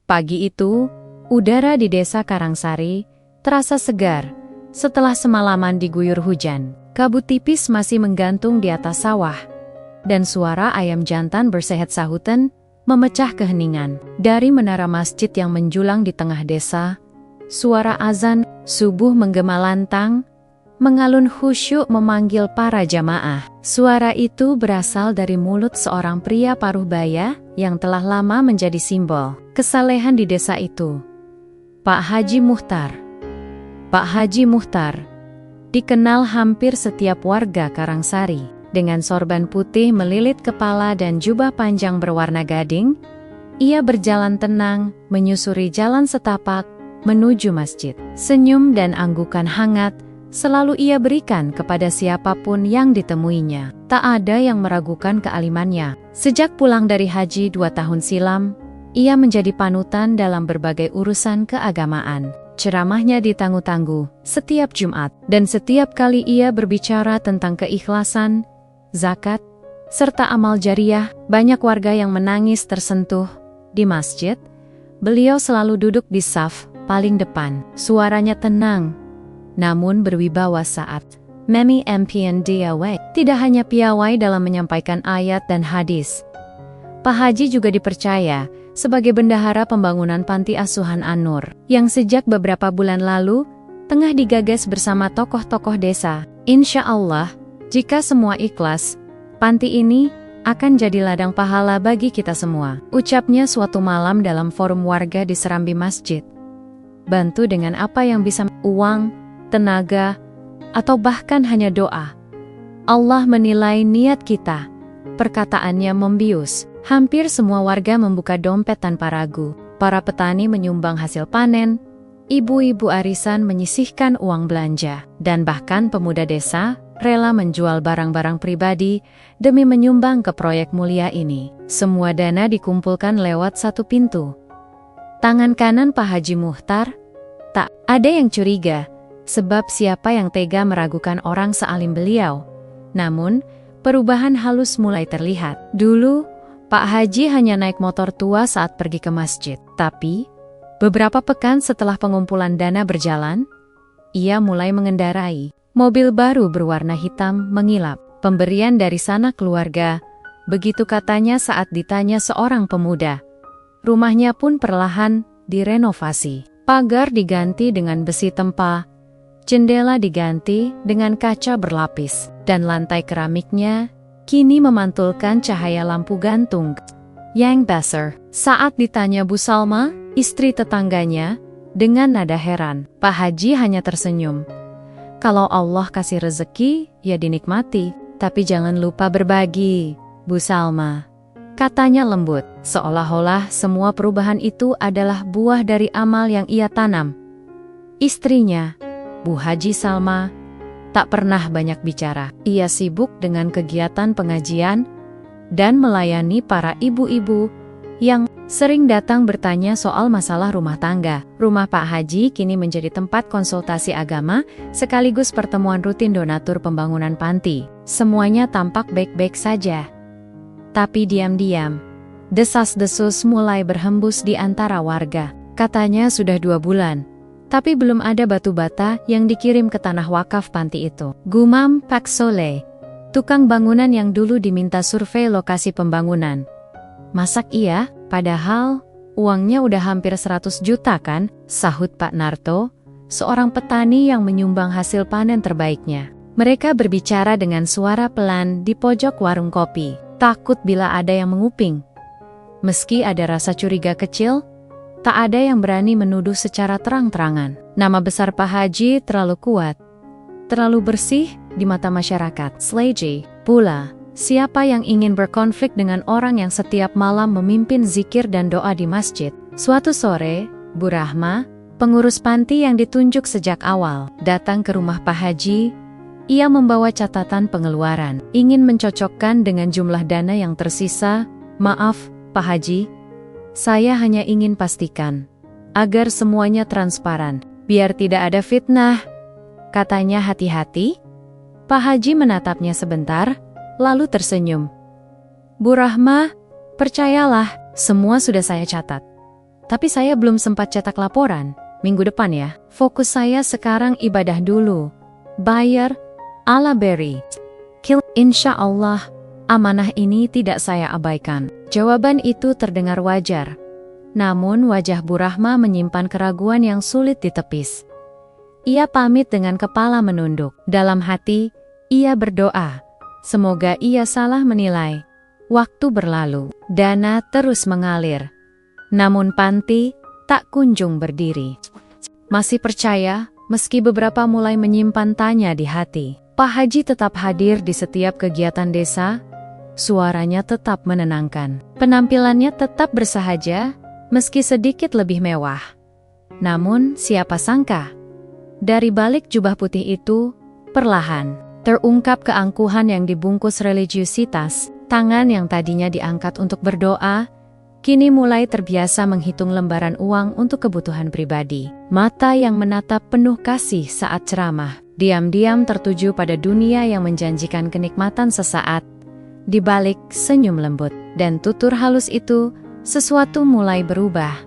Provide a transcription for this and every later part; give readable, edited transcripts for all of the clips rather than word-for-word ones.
Pagi itu, udara di desa Karangsari terasa segar setelah semalaman diguyur hujan. Kabut tipis masih menggantung di atas sawah, dan suara ayam jantan bersehet-sahutan memecah keheningan. Dari menara masjid yang menjulang di tengah desa, suara azan subuh menggema lantang, mengalun khusyuk memanggil para jamaah. Suara itu berasal dari mulut seorang pria paruh baya yang telah lama menjadi simbol kesalehan di desa itu. Pak Haji Muhtar. Pak Haji Muhtar dikenal hampir setiap warga Karangsari. Dengan sorban putih melilit kepala dan jubah panjang berwarna gading, ia berjalan tenang menyusuri jalan setapak menuju masjid. Senyum dan anggukan hangat selalu ia berikan kepada siapapun yang ditemuinya. Tak ada yang meragukan kealimannya. Sejak pulang dari haji 2 tahun silam, ia menjadi panutan dalam berbagai urusan keagamaan. Ceramahnya ditangguh-tangguh setiap Jumat, dan setiap kali ia berbicara tentang keikhlasan, zakat, serta amal jariah, banyak warga yang menangis tersentuh. Di masjid, beliau selalu duduk di saf paling depan. Suaranya tenang, namun berwibawa saat Memi Mpian Diawai. Tidak hanya piawai dalam menyampaikan ayat dan hadis, Pak Haji juga dipercaya sebagai bendahara pembangunan panti asuhan An-Nur, yang sejak beberapa bulan lalu tengah digagas bersama tokoh-tokoh desa. Insya Allah, jika semua ikhlas, panti ini akan jadi ladang pahala bagi kita semua, ucapnya suatu malam dalam forum warga di serambi masjid. Bantu dengan apa yang bisa, uang, tenaga, atau bahkan hanya doa. Allah menilai niat kita. Perkataannya membius. Hampir semua warga membuka dompet tanpa ragu. Para petani menyumbang hasil panen, ibu-ibu arisan menyisihkan uang belanja, dan bahkan pemuda desa rela menjual barang-barang pribadi demi menyumbang ke proyek mulia ini. Semua dana dikumpulkan lewat satu pintu, tangan kanan Pak Haji Muhtar. Tak ada yang curiga, sebab siapa yang tega meragukan orang sealim beliau. Namun, perubahan halus mulai terlihat. Dulu, Pak Haji hanya naik motor tua saat pergi ke masjid. Tapi, beberapa pekan setelah pengumpulan dana berjalan, ia mulai mengendarai mobil baru berwarna hitam mengilap. Pemberian dari sanak keluarga, begitu katanya saat ditanya seorang pemuda. Rumahnya pun perlahan direnovasi. Pagar diganti dengan besi tempa, jendela diganti dengan kaca berlapis, dan lantai keramiknya kini memantulkan cahaya lampu gantung. Yang besar. Saat ditanya Bu Salma, istri tetangganya, dengan nada heran, Pak Haji hanya tersenyum. Kalau Allah kasih rezeki, ya dinikmati, tapi jangan lupa berbagi, Bu Salma. Katanya lembut, seolah-olah semua perubahan itu adalah buah dari amal yang ia tanam. Istrinya, Bu Haji Salma, tak pernah banyak bicara. Ia sibuk dengan kegiatan pengajian dan melayani para ibu-ibu yang sering datang bertanya soal masalah rumah tangga. Rumah Pak Haji kini menjadi tempat konsultasi agama sekaligus pertemuan rutin donatur pembangunan panti. Semuanya tampak baik-baik saja. Tapi diam-diam, desas-desus mulai berhembus di antara warga. Katanya sudah 2 bulan. Tapi belum ada batu bata yang dikirim ke tanah wakaf panti itu. Gumam Pak Soleh, tukang bangunan yang dulu diminta survei lokasi pembangunan. Masak iya, padahal uangnya udah hampir 100 juta kan, sahut Pak Narto, seorang petani yang menyumbang hasil panen terbaiknya. Mereka berbicara dengan suara pelan di pojok warung kopi, takut bila ada yang menguping. Meski ada rasa curiga kecil, tak ada yang berani menuduh secara terang-terangan. Nama besar Pak Haji terlalu kuat, terlalu bersih di mata masyarakat. Seleji pula, siapa yang ingin berkonflik dengan orang yang setiap malam memimpin zikir dan doa di masjid? Suatu sore, Bu Rahma, pengurus panti yang ditunjuk sejak awal, datang ke rumah Pak Haji. Ia membawa catatan pengeluaran, ingin mencocokkan dengan jumlah dana yang tersisa. Maaf, Pak Haji, saya hanya ingin pastikan agar semuanya transparan, biar tidak ada fitnah, katanya hati-hati. Pak Haji menatapnya sebentar, lalu tersenyum. Bu Rahma, percayalah, semua sudah saya catat. Tapi saya belum sempat cetak laporan. Minggu depan ya. Fokus saya sekarang ibadah dulu. Bayar ala Berry. Insya Allah, amanah ini tidak saya abaikan. Jawaban itu terdengar wajar. Namun wajah Bu Rahma menyimpan keraguan yang sulit ditepis. Ia pamit dengan kepala menunduk. Dalam hati, ia berdoa. Semoga ia salah menilai. Waktu berlalu, dana terus mengalir. Namun panti tak kunjung berdiri. Masih percaya, meski beberapa mulai menyimpan tanya di hati. Pak Haji tetap hadir di setiap kegiatan desa. Suaranya tetap menenangkan. Penampilannya tetap bersahaja, meski sedikit lebih mewah. Namun siapa sangka, dari balik jubah putih itu, perlahan terungkap keangkuhan yang dibungkus religiusitas. Tangan yang tadinya diangkat untuk berdoa, kini mulai terbiasa menghitung lembaran uang untuk kebutuhan pribadi. Mata yang menatap penuh kasih saat ceramah, diam-diam tertuju pada dunia yang menjanjikan kenikmatan sesaat. Di balik senyum lembut dan tutur halus itu, sesuatu mulai berubah.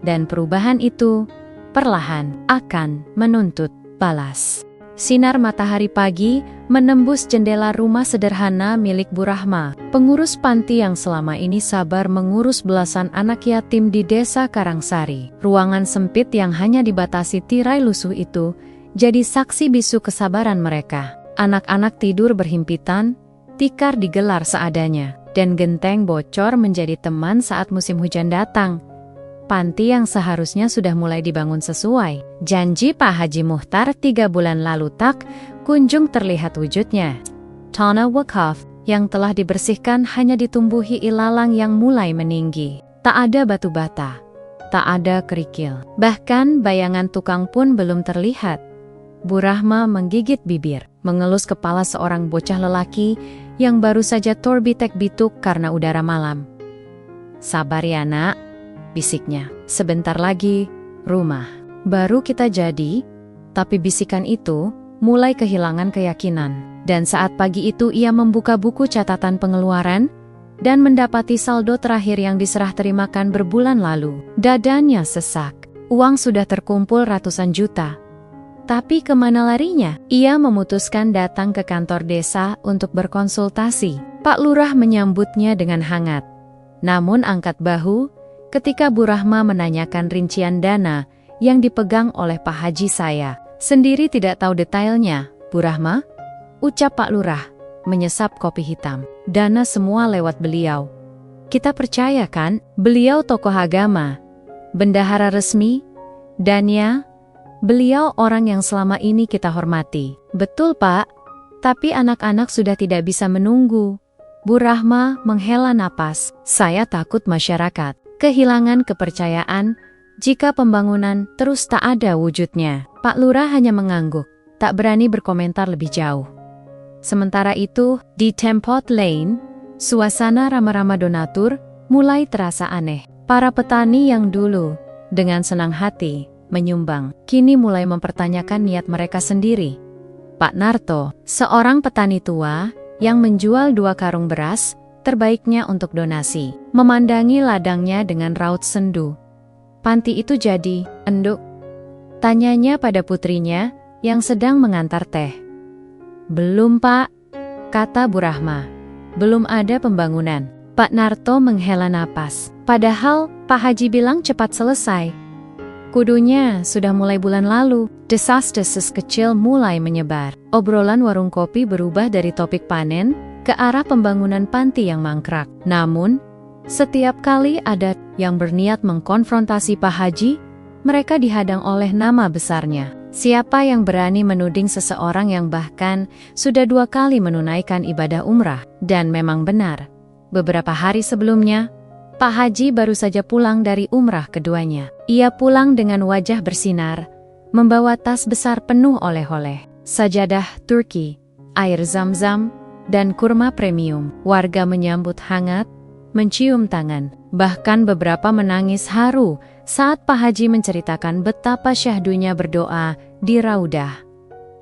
Dan perubahan itu, perlahan akan menuntut balas. Sinar matahari pagi menembus jendela rumah sederhana milik Bu Rahma, pengurus panti yang selama ini sabar mengurus belasan anak yatim di desa Karangsari. Ruangan sempit yang hanya dibatasi tirai lusuh itu jadi saksi bisu kesabaran mereka. Anak-anak tidur berhimpitan, tikar digelar seadanya, dan genteng bocor menjadi teman saat musim hujan datang. Panti yang seharusnya sudah mulai dibangun sesuai janji Pak Haji Muhtar 3 bulan lalu tak kunjung terlihat wujudnya. Tanah wakaf yang telah dibersihkan hanya ditumbuhi ilalang yang mulai meninggi. Tak ada batu bata, tak ada kerikil. Bahkan bayangan tukang pun belum terlihat. Bu Rahma menggigit bibir, mengelus kepala seorang bocah lelaki yang baru saja torbitek bituk karena udara malam. Sabar ya nak, bisiknya. Sebentar lagi, rumah baru kita jadi. Tapi bisikan itu mulai kehilangan keyakinan. Dan saat pagi itu ia membuka buku catatan pengeluaran dan mendapati saldo terakhir yang diserah terimakan berbulan lalu. Dadanya sesak. Uang sudah terkumpul ratusan juta. Tapi kemana larinya? Ia memutuskan datang ke kantor desa untuk berkonsultasi. Pak Lurah menyambutnya dengan hangat. Namun angkat bahu ketika Bu Rahma menanyakan rincian dana yang dipegang oleh Pak Haji. Saya sendiri tidak tahu detailnya, Bu Rahma, ucap Pak Lurah, menyesap kopi hitam. Dana semua lewat beliau. Kita percaya kan, beliau tokoh agama, bendahara resmi, dan ya, beliau orang yang selama ini kita hormati. Betul Pak, tapi anak-anak sudah tidak bisa menunggu. Bu Rahma menghela napas. Saya takut masyarakat kehilangan kepercayaan jika pembangunan terus tak ada wujudnya. Pak Lurah hanya mengangguk, tak berani berkomentar lebih jauh. Sementara itu, di Tempat Lane, suasana ramah-ramah donatur mulai terasa aneh. Para petani yang dulu dengan senang hati menyumbang, kini mulai mempertanyakan niat mereka sendiri. Pak Narto, seorang petani tua yang menjual 2 karung beras terbaiknya untuk donasi, memandangi ladangnya dengan raut sendu. Panti itu jadi enduk? Tanyanya pada putrinya yang sedang mengantar teh. Belum Pak, kata Bu Rahma. Belum ada pembangunan. Pak Narto menghela napas. Padahal Pak Haji bilang cepat selesai. Kudunya sudah mulai bulan lalu. Desas-desus kecil mulai menyebar. Obrolan warung kopi berubah dari topik panen ke arah pembangunan panti yang mangkrak. Namun, setiap kali ada yang berniat mengkonfrontasi Pak Haji, mereka dihadang oleh nama besarnya. Siapa yang berani menuding seseorang yang bahkan sudah 2 kali menunaikan ibadah umrah? Dan memang benar, beberapa hari sebelumnya, Pak Haji baru saja pulang dari umrah keduanya. Ia pulang dengan wajah bersinar, membawa tas besar penuh oleh-oleh, sajadah Turki, air zam-zam, dan kurma premium. Warga menyambut hangat, mencium tangan, bahkan beberapa menangis haru saat Pak Haji menceritakan betapa syahdunya berdoa di Raudah.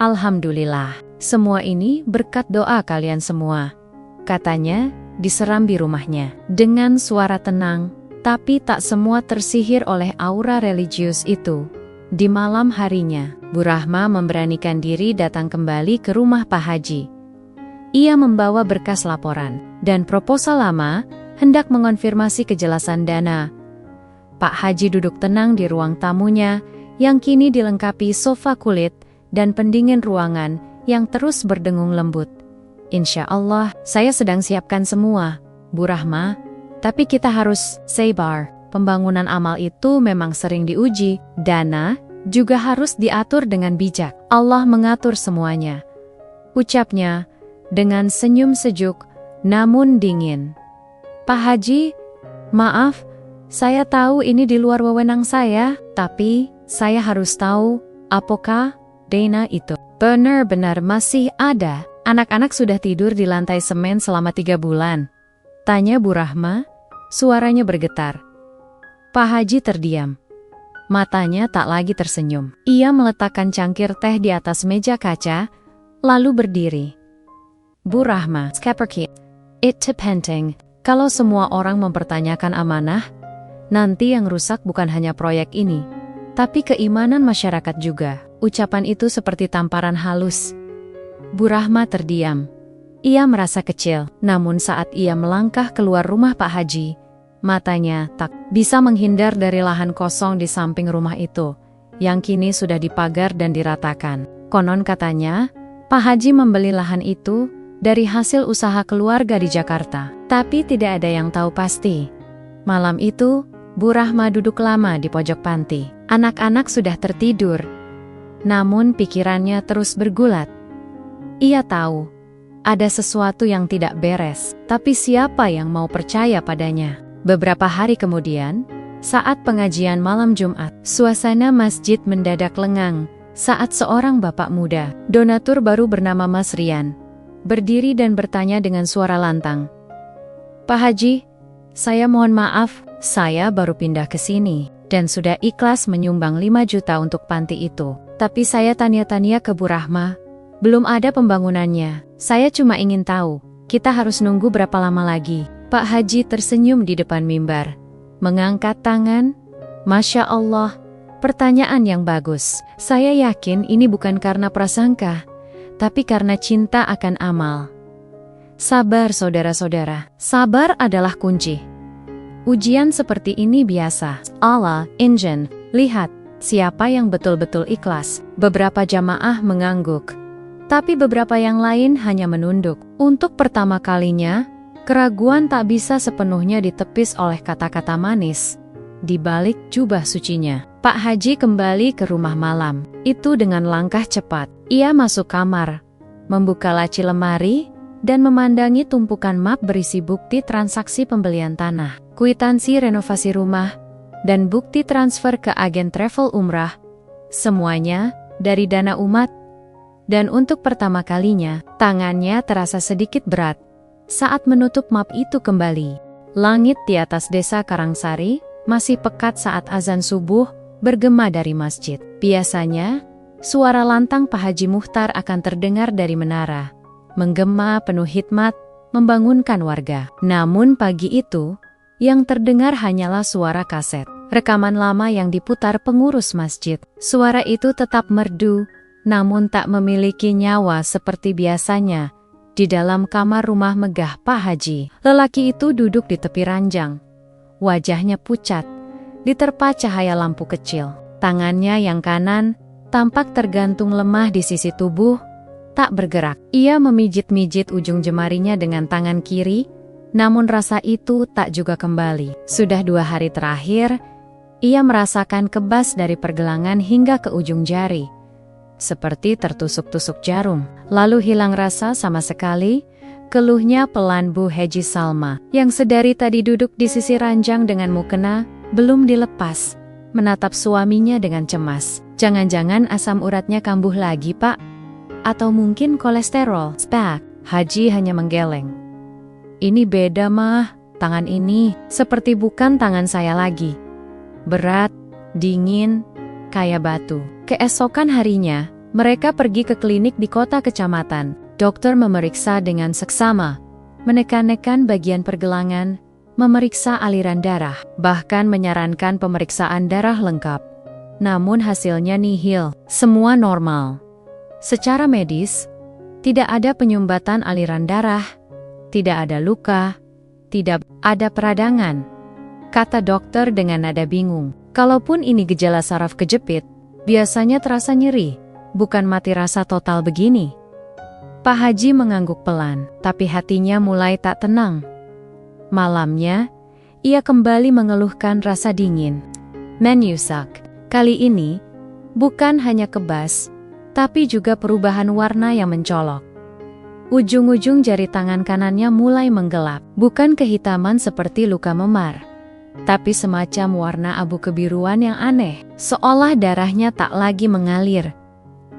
Alhamdulillah, semua ini berkat doa kalian semua, katanya diserambi rumahnya. Dengan suara tenang, Tapi tak semua tersihir oleh aura religius itu. Di malam harinya, Bu Rahma memberanikan diri datang kembali ke rumah Pak Haji. Ia membawa berkas laporan dan proposal lama, hendak mengonfirmasi kejelasan dana. Pak Haji duduk tenang di ruang tamunya, yang kini dilengkapi sofa kulit dan pendingin ruangan yang terus berdengung lembut. Insya Allah, saya sedang siapkan semua, Bu Rahma. Tapi kita harus sabar. Pembangunan amal itu memang sering diuji. Dana juga harus diatur dengan bijak. Allah mengatur semuanya, ucapnya dengan senyum sejuk namun dingin. Pak Haji, maaf, saya tahu ini di luar wewenang saya, tapi saya harus tahu, apakah dana itu benar-benar masih ada? Anak-anak sudah tidur di lantai semen selama 3 bulan. Tanya Bu Rahma, suaranya bergetar. Pak Haji terdiam. Matanya tak lagi tersenyum. Ia meletakkan cangkir teh di atas meja kaca, lalu berdiri. Bu Rahma, seperti itu penting. Kalau semua orang mempertanyakan amanah, nanti yang rusak bukan hanya proyek ini, tapi keimanan masyarakat juga. Ucapan itu seperti tamparan halus. Bu Rahma terdiam. Ia merasa kecil, namun saat ia melangkah keluar rumah Pak Haji, matanya tak bisa menghindar dari lahan kosong di samping rumah itu, yang kini sudah dipagar dan diratakan. Konon katanya, Pak Haji membeli lahan itu dari hasil usaha keluarga di Jakarta. Tapi tidak ada yang tahu pasti. Malam itu, Bu Rahma duduk lama di pojok panti. Anak-anak sudah tertidur, namun pikirannya terus bergulat. Ia tahu, ada sesuatu yang tidak beres, tapi siapa yang mau percaya padanya? Beberapa hari kemudian, saat pengajian malam Jumat, suasana masjid mendadak lengang saat seorang bapak muda, donatur baru bernama Mas Rian, berdiri dan bertanya dengan suara lantang. Pak Haji, saya mohon maaf, saya baru pindah ke sini dan sudah ikhlas menyumbang 5 juta untuk panti itu. Tapi saya tanya-tanya ke Bu Rahma, belum ada pembangunannya. Saya cuma ingin tahu, kita harus nunggu berapa lama lagi? Pak Haji tersenyum di depan mimbar, mengangkat tangan. Masya Allah, pertanyaan yang bagus. Saya yakin ini bukan karena prasangka, tapi karena cinta akan amal. Sabar saudara-saudara, sabar adalah kunci. Ujian seperti ini biasa. Allah, Injen, lihat siapa yang betul-betul ikhlas. Beberapa jamaah mengangguk, tapi beberapa yang lain hanya menunduk. Untuk pertama kalinya, keraguan tak bisa sepenuhnya ditepis oleh kata-kata manis di balik jubah sucinya. Pak Haji kembali ke rumah malam itu dengan langkah cepat. Ia masuk kamar, membuka laci lemari, dan memandangi tumpukan map berisi bukti transaksi pembelian tanah, kwitansi renovasi rumah, dan bukti transfer ke agen travel umrah. Semuanya dari dana umat. Dan untuk pertama kalinya, tangannya terasa sedikit berat saat menutup map itu kembali. Langit di atas desa Karangsari masih pekat saat azan subuh bergema dari masjid. Biasanya, suara lantang Pak Haji Muhtar akan terdengar dari menara, menggema penuh hikmat, membangunkan warga. Namun pagi itu, yang terdengar hanyalah suara kaset, rekaman lama yang diputar pengurus masjid. Suara itu tetap merdu, namun tak memiliki nyawa seperti biasanya. Di dalam kamar rumah megah Pak Haji, lelaki itu duduk di tepi ranjang. Wajahnya pucat, diterpa cahaya lampu kecil. Tangannya yang kanan tampak tergantung lemah di sisi tubuh, tak bergerak. Ia memijit-mijit ujung jemarinya dengan tangan kiri, namun rasa itu tak juga kembali. Sudah 2 hari terakhir, ia merasakan kebas dari pergelangan hingga ke ujung jari, seperti tertusuk-tusuk jarum. Lalu hilang rasa sama sekali, keluhnya pelan Bu Haji Salma, yang sedari tadi duduk di sisi ranjang dengan mukena belum dilepas, menatap suaminya dengan cemas. Jangan-jangan asam uratnya kambuh lagi, Pak? Atau mungkin kolesterol? Pak Haji hanya menggeleng. Ini beda mah, tangan ini seperti bukan tangan saya lagi. Berat, dingin, kayak batu. Keesokan harinya, mereka pergi ke klinik di kota kecamatan. Dokter memeriksa dengan seksama, menekan-nekan bagian pergelangan, memeriksa aliran darah, bahkan menyarankan pemeriksaan darah lengkap. Namun hasilnya nihil, semua normal. Secara medis, tidak ada penyumbatan aliran darah, tidak ada luka, tidak ada peradangan, kata dokter dengan nada bingung. Kalaupun ini gejala saraf kejepit, biasanya terasa nyeri, bukan mati rasa total begini. Pak Haji mengangguk pelan, tapi hatinya mulai tak tenang. Malamnya, ia kembali mengeluhkan rasa dingin. Menyusak. Kali ini, bukan hanya kebas, tapi juga perubahan warna yang mencolok. Ujung-ujung jari tangan kanannya mulai menggelap, bukan kehitaman seperti luka memar, tapi semacam warna abu kebiruan yang aneh, seolah darahnya tak lagi mengalir.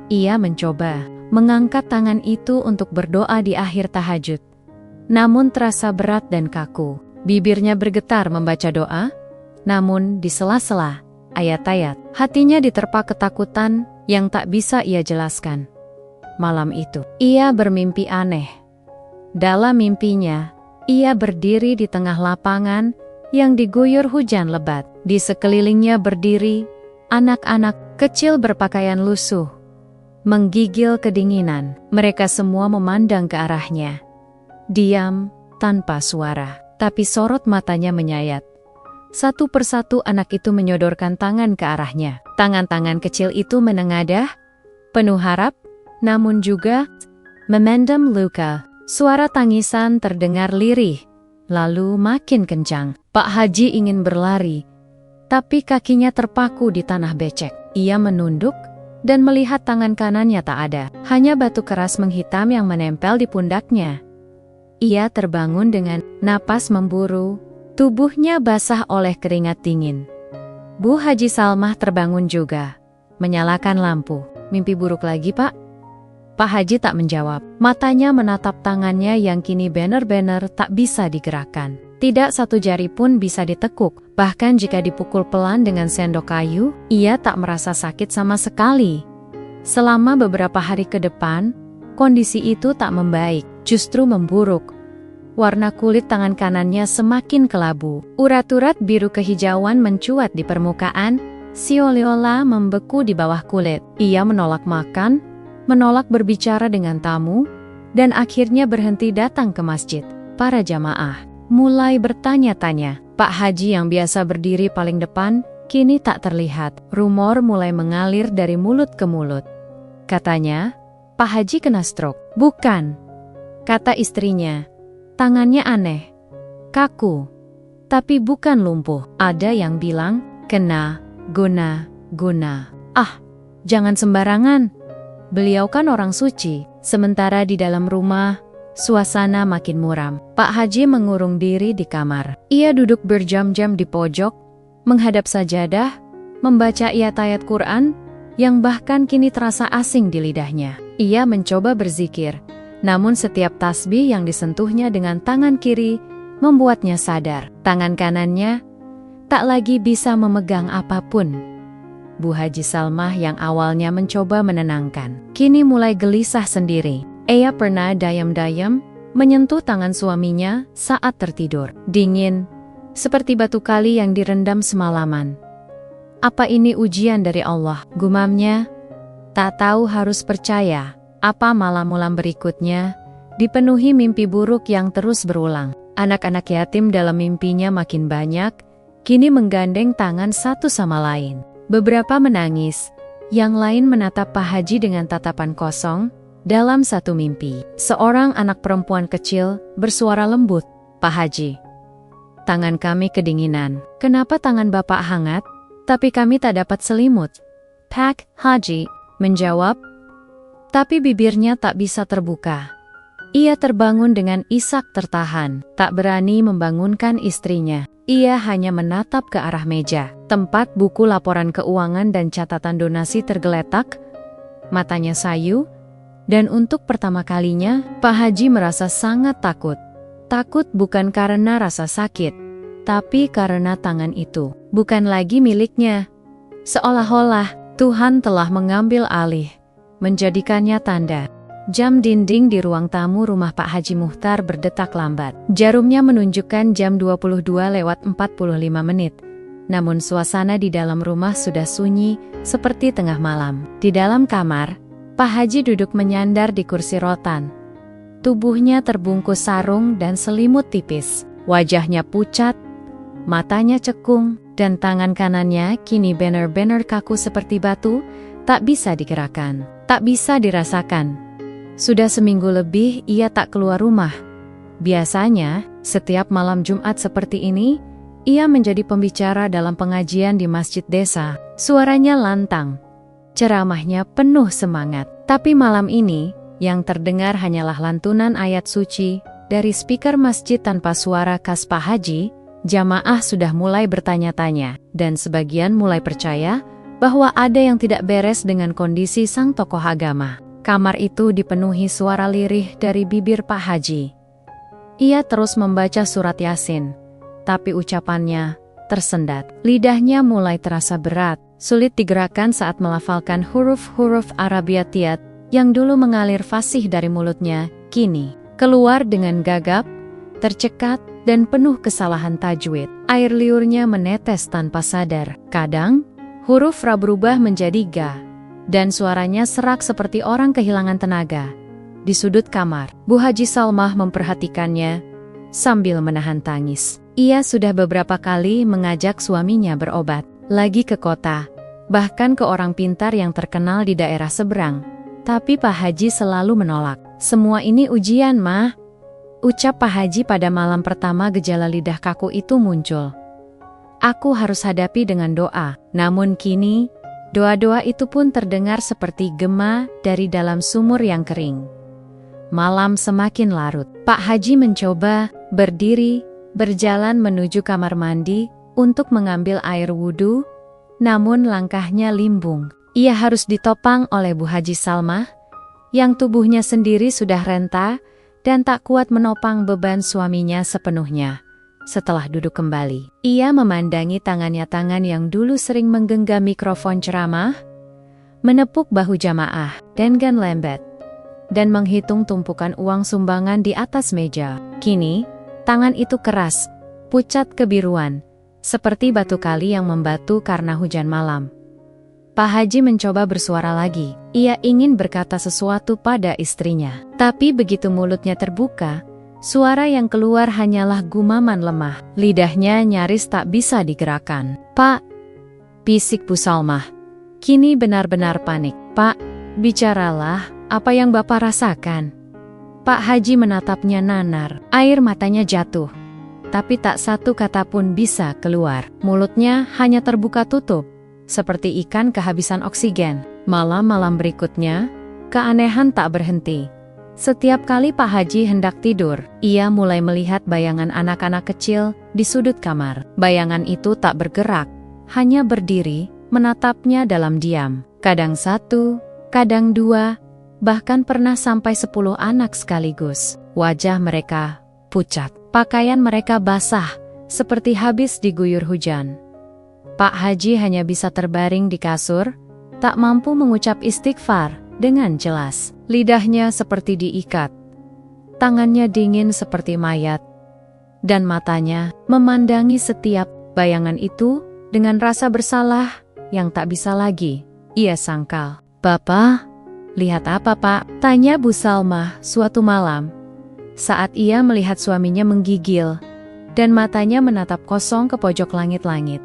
Ia mencoba mengangkat tangan itu untuk berdoa di akhir tahajud. Namun terasa berat dan kaku. Bibirnya bergetar membaca doa, namun di sela-sela ayat-ayat, hatinya diterpa ketakutan yang tak bisa ia jelaskan. Malam itu, ia bermimpi aneh. Dalam mimpinya, ia berdiri di tengah lapangan yang diguyur hujan lebat. Di sekelilingnya berdiri anak-anak kecil berpakaian lusuh, menggigil kedinginan. Mereka semua memandang ke arahnya. Diam, tanpa suara, tapi sorot matanya menyayat. Satu persatu anak itu menyodorkan tangan ke arahnya. Tangan-tangan kecil itu menengadah, penuh harap, namun juga memendam luka. Suara tangisan terdengar lirih, lalu makin kencang. Pak Haji ingin berlari, tapi kakinya terpaku di tanah becek. Ia menunduk dan melihat tangan kanannya tak ada. Hanya batu keras menghitam yang menempel di pundaknya. Ia terbangun dengan napas memburu. Tubuhnya basah oleh keringat dingin. Bu Haji Salmah terbangun juga, menyalakan lampu. Mimpi buruk lagi, Pak? Pak Haji tak menjawab. Matanya menatap tangannya yang kini benar-benar tak bisa digerakkan. Tidak satu jari pun bisa ditekuk. Bahkan jika dipukul pelan dengan sendok kayu, ia tak merasa sakit sama sekali. Selama beberapa hari ke depan, kondisi itu tak membaik, justru memburuk. Warna kulit tangan kanannya semakin kelabu. Urat-urat biru kehijauan mencuat di permukaan, seolah-olah membeku di bawah kulit. Ia menolak makan, menolak berbicara dengan tamu, dan akhirnya berhenti datang ke masjid. Para jamaah mulai bertanya-tanya. Pak Haji yang biasa berdiri paling depan, kini tak terlihat. Rumor mulai mengalir dari mulut ke mulut. Katanya, Pak Haji kena stroke. Bukan, kata istrinya. Tangannya aneh, kaku, tapi bukan lumpuh. Ada yang bilang, kena guna. Ah, jangan sembarangan. Beliau kan orang suci. Sementara di dalam rumah, suasana makin muram. Pak Haji mengurung diri di kamar. Ia duduk berjam-jam di pojok, menghadap sajadah, membaca ayat-ayat Quran, yang bahkan kini terasa asing di lidahnya. Ia mencoba berzikir. Namun setiap tasbih yang disentuhnya dengan tangan kiri membuatnya sadar. Tangan kanannya tak lagi bisa memegang apapun. Bu Haji Salmah yang awalnya mencoba menenangkan, kini mulai gelisah sendiri. Ia pernah dayam-dayam menyentuh tangan suaminya saat tertidur. Dingin, seperti batu kali yang direndam semalaman. Apa ini ujian dari Allah? Gumamnya, tak tahu harus percaya. Apa malam-malam berikutnya dipenuhi mimpi buruk yang terus berulang. Anak-anak yatim dalam mimpinya makin banyak, kini menggandeng tangan satu sama lain. Beberapa menangis, yang lain menatap Pak Haji dengan tatapan kosong. Dalam satu mimpi, seorang anak perempuan kecil bersuara lembut, Pak Haji, tangan kami kedinginan. Kenapa tangan Bapak hangat, tapi kami tak dapat selimut? Pak Haji menjawab, tapi bibirnya tak bisa terbuka. Ia terbangun dengan isak tertahan, tak berani membangunkan istrinya. Ia hanya menatap ke arah meja, tempat buku laporan keuangan dan catatan donasi tergeletak. Matanya sayu, dan untuk pertama kalinya, Pak Haji merasa sangat takut. Takut bukan karena rasa sakit, tapi karena tangan itu bukan lagi miliknya. Seolah-olah Tuhan telah mengambil alih, menjadikannya tanda Jam dinding di ruang tamu rumah Pak Haji Muchtar berdetak lambat. Jarumnya menunjukkan jam 22:45. Namun suasana di dalam rumah sudah sunyi, seperti tengah malam. Di dalam kamar, Pak Haji duduk menyandar di kursi rotan. Tubuhnya terbungkus sarung dan selimut tipis. Wajahnya pucat, matanya cekung, dan tangan kanannya kini benar-benar kaku seperti batu, tak bisa digerakkan, tak bisa dirasakan. Sudah seminggu lebih ia tak keluar rumah. Biasanya, setiap malam Jumat seperti ini, ia menjadi pembicara dalam pengajian di masjid desa. Suaranya lantang, ceramahnya penuh semangat. Tapi malam ini, yang terdengar hanyalah lantunan ayat suci dari speaker masjid tanpa suara khas Pak Haji. Jamaah sudah mulai bertanya-tanya, dan sebagian mulai percaya bahwa ada yang tidak beres dengan kondisi sang tokoh agama. Kamar itu dipenuhi suara lirih dari bibir Pak Haji. Ia terus membaca surat Yasin, tapi ucapannya tersendat. Lidahnya mulai terasa berat, sulit digerakkan saat melafalkan huruf-huruf Arabiyat yang dulu mengalir fasih dari mulutnya, kini keluar dengan gagap, tercekat, dan penuh kesalahan tajwid. Air liurnya menetes tanpa sadar. Kadang, huruf ra berubah menjadi ga, dan suaranya serak seperti orang kehilangan tenaga. Di sudut kamar, Bu Haji Salmah memperhatikannya sambil menahan tangis. Ia sudah beberapa kali mengajak suaminya berobat, lagi ke kota, bahkan ke orang pintar yang terkenal di daerah seberang. Tapi Pak Haji selalu menolak. "Semua ini ujian, Mah," ucap Pak Haji pada malam pertama gejala lidah kaku itu muncul. "Aku harus hadapi dengan doa." Namun kini, doa-doa itu pun terdengar seperti gema dari dalam sumur yang kering. Malam semakin larut. Pak Haji mencoba berdiri, berjalan menuju kamar mandi untuk mengambil air wudhu, namun langkahnya limbung. Ia harus ditopang oleh Bu Haji Salmah, yang tubuhnya sendiri sudah renta dan tak kuat menopang beban suaminya sepenuhnya. Setelah duduk kembali, ia memandangi tangan yang dulu sering menggenggam mikrofon ceramah, menepuk bahu jamaah dengan lembut, dan menghitung tumpukan uang sumbangan di atas meja. Kini, tangan itu keras, pucat kebiruan, seperti batu kali yang membatu karena hujan malam. Pak Haji mencoba bersuara lagi. Ia ingin berkata sesuatu pada istrinya. Tapi begitu mulutnya terbuka, suara yang keluar hanyalah gumaman lemah. Lidahnya nyaris tak bisa digerakkan. "Pak," bisik Bu Salmah, kini benar-benar panik. "Pak, bicaralah, apa yang Bapak rasakan?" Pak Haji menatapnya nanar. Air matanya jatuh, tapi tak satu kata pun bisa keluar. Mulutnya hanya terbuka tutup, seperti ikan kehabisan oksigen. Malam-malam berikutnya, keanehan tak berhenti. Setiap kali Pak Haji hendak tidur, ia mulai melihat bayangan anak-anak kecil di sudut kamar. Bayangan itu tak bergerak, hanya berdiri, menatapnya dalam diam. Kadang satu, kadang dua, bahkan pernah sampai 10 anak sekaligus. Wajah mereka pucat, pakaian mereka basah, seperti habis diguyur hujan. Pak Haji hanya bisa terbaring di kasur, tak mampu mengucap istighfar dengan jelas. Lidahnya seperti diikat, tangannya dingin seperti mayat, dan matanya memandangi setiap bayangan itu dengan rasa bersalah yang tak bisa lagi ia sangkal. "Bapak, lihat apa, Pak?" tanya Bu Salmah suatu malam, saat ia melihat suaminya menggigil, dan matanya menatap kosong ke pojok langit-langit.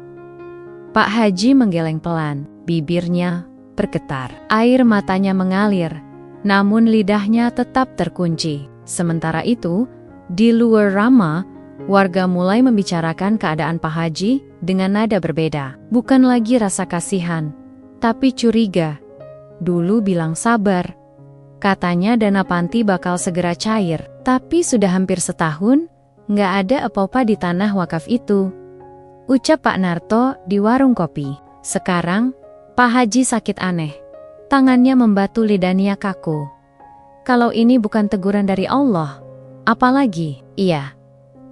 Pak Haji menggeleng pelan, bibirnya bergetar, air matanya mengalir, namun lidahnya tetap terkunci. Sementara itu, di luar Rama, warga mulai membicarakan keadaan Pak Haji dengan nada berbeda. Bukan lagi rasa kasihan, tapi curiga. Dulu bilang sabar, katanya dana panti bakal segera cair, tapi sudah hampir setahun, nggak ada apa-apa di tanah wakaf itu, ucap Pak Narto di warung kopi. Sekarang, Pak Haji sakit aneh. Tangannya membatu, lidahnya kaku. "Kalau ini bukan teguran dari Allah, apalagi?" "Iya,"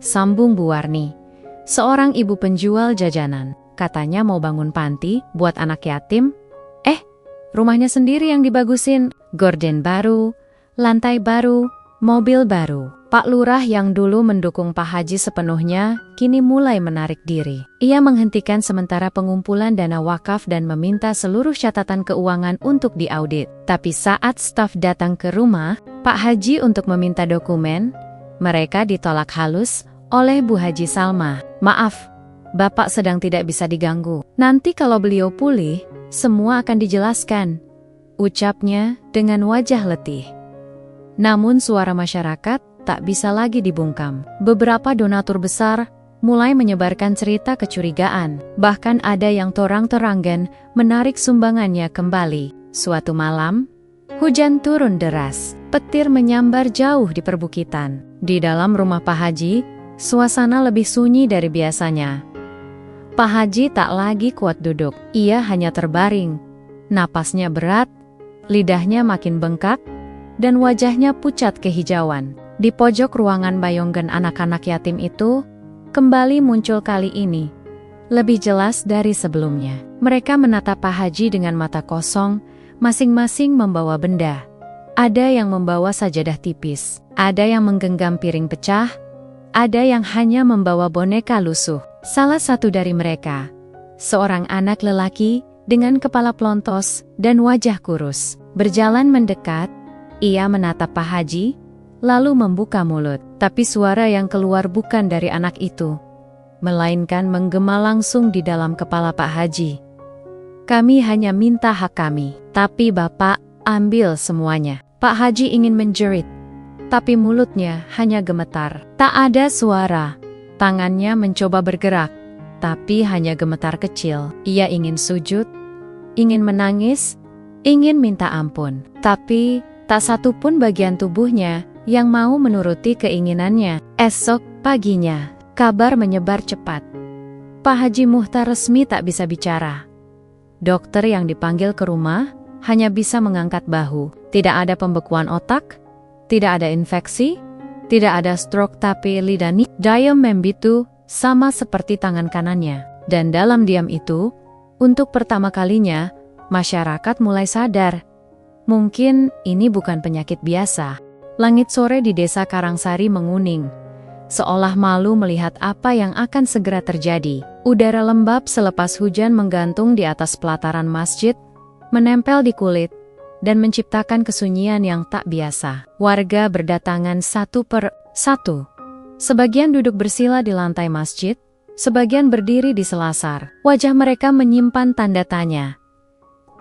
sambung Bu Warni, seorang ibu penjual jajanan. "Katanya mau bangun panti buat anak yatim. Rumahnya sendiri yang dibagusin, gorden baru, Lantai baru, mobil baru. Pak Lurah yang dulu mendukung Pak Haji sepenuhnya, kini mulai menarik diri. Ia menghentikan sementara pengumpulan dana wakaf dan meminta seluruh catatan keuangan untuk diaudit. Tapi saat staf datang ke rumah Pak Haji untuk meminta dokumen, mereka ditolak halus oleh Bu Haji Salma. "Maaf, Bapak sedang tidak bisa diganggu. Nanti kalau beliau pulih, semua akan dijelaskan," ucapnya dengan wajah letih. Namun suara masyarakat tak bisa lagi dibungkam. Beberapa donatur besar mulai menyebarkan cerita kecurigaan. Bahkan ada yang terang-terangan menarik sumbangannya kembali. Suatu malam, hujan turun deras. Petir menyambar jauh di perbukitan. Di dalam rumah Pak Haji, suasana lebih sunyi dari biasanya. Pak Haji tak lagi kuat duduk. Ia hanya terbaring. Napasnya berat, lidahnya makin bengkak, dan wajahnya pucat kehijauan. Di pojok ruangan bayongan anak-anak yatim itu, kembali muncul kali ini, lebih jelas dari sebelumnya. Mereka menatap Pak Haji dengan mata kosong, masing-masing membawa benda. Ada yang membawa sajadah tipis, ada yang menggenggam piring pecah, ada yang hanya membawa boneka lusuh. Salah satu dari mereka, seorang anak lelaki dengan kepala pelontos dan wajah kurus, berjalan mendekat. Ia menatap Pak Haji, lalu membuka mulut. Tapi suara yang keluar bukan dari anak itu, melainkan menggema langsung di dalam kepala Pak Haji. "Kami hanya minta hak kami, tapi Bapak ambil semuanya." Pak Haji ingin menjerit, tapi mulutnya hanya gemetar. Tak ada suara. Tangannya mencoba bergerak, tapi hanya gemetar kecil. Ia ingin sujud, ingin menangis, ingin minta ampun. Tapi tak satu pun bagian tubuhnya yang mau menuruti keinginannya. Esok paginya, kabar menyebar cepat. Pak Haji Muhtar resmi tak bisa bicara. Dokter yang dipanggil ke rumah hanya bisa mengangkat bahu. Tidak ada pembekuan otak, tidak ada infeksi, tidak ada stroke, tapi lidahnya Dayem membitu sama seperti tangan kanannya. Dan dalam diam itu, untuk pertama kalinya, masyarakat mulai sadar. Mungkin ini bukan penyakit biasa. Langit sore di desa Karangsari menguning, seolah malu melihat apa yang akan segera terjadi. Udara lembab selepas hujan menggantung di atas pelataran masjid, menempel di kulit, dan menciptakan kesunyian yang tak biasa. Warga berdatangan satu per satu. Sebagian duduk bersila di lantai masjid, sebagian berdiri di selasar. Wajah mereka menyimpan tanda tanya.